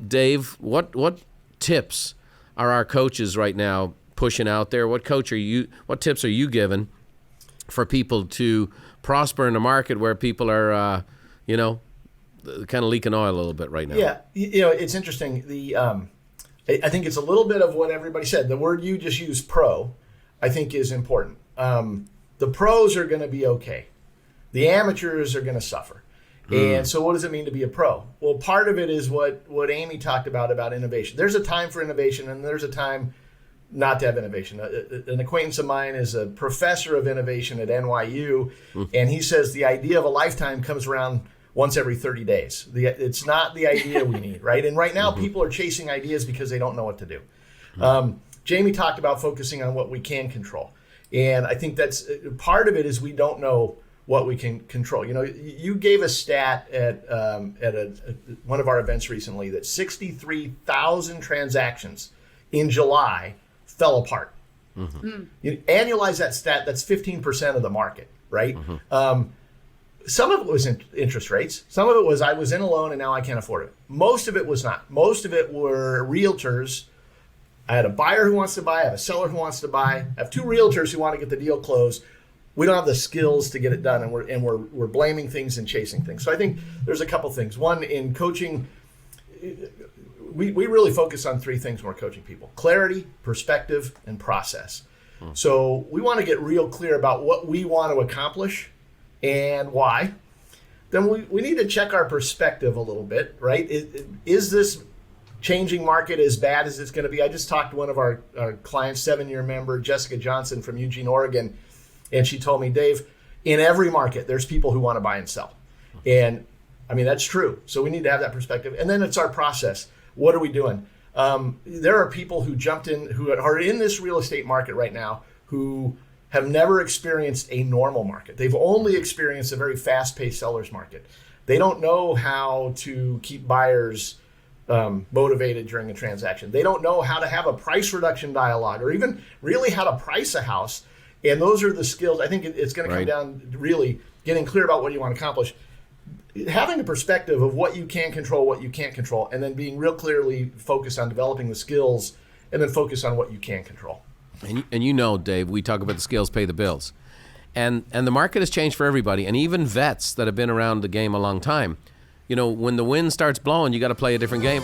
Dave, what tips are our coaches right now pushing out there? What tips are you giving for people to prosper in a market where people are, kind of leaking oil a little bit right now? Yeah, it's interesting. I think it's a little bit of what everybody said. The word you just used, pro, I think is important. The pros are going to be okay. The amateurs are going to suffer. And so what does it mean to be a pro? Well, part of it is what Amy talked about innovation. There's a time for innovation and there's a time not to have innovation. An acquaintance of mine is a professor of innovation at NYU, and he says the idea of a lifetime comes around once every 30 days. It's not the idea we need, right? And right now people are chasing ideas because they don't know what to do. Jamie talked about focusing on what we can control. And I think that's part of it is we don't know what we can control. You gave a stat at one of our events recently that 63,000 transactions in July fell apart. You annualize that stat, that's 15% of the market, right? Some of it was interest rates. Some of it was I was in a loan and now I can't afford it. Most of it was not. Most of it were realtors. I had a buyer who wants to buy. I have a seller who wants to buy. I have two realtors who want to get the deal closed. We don't have the skills to get it done, and we're blaming things and chasing things. So I think there's a couple things. One, in coaching, we really focus on three things when we're coaching people: clarity, perspective, and process. So we want to get real clear about what we want to accomplish and why. Then we need to check our perspective a little bit, right? Is this changing market as bad as it's going to be? I just talked to one of our clients, 7-year member, Jessica Johnson from Eugene, Oregon, and she told me, Dave, in every market, there's people who want to buy and sell. And I mean, that's true. So we need to have that perspective. And then it's our process. What are we doing? There are people who jumped in, who are in this real estate market right now, who have never experienced a normal market. They've only experienced a very fast-paced seller's market. They don't know how to keep buyers motivated during a transaction. They don't know how to have a price reduction dialogue or even really how to price a house. And those are the skills. I think it's going to come down to really getting clear about what you want to accomplish, having a perspective of what you can control, what you can't control, and then being real clearly focused on developing the skills and then focus on what you can control. And Dave, we talk about the skills pay the bills. And the market has changed for everybody, and even vets that have been around the game a long time. When the wind starts blowing, you got to play a different game.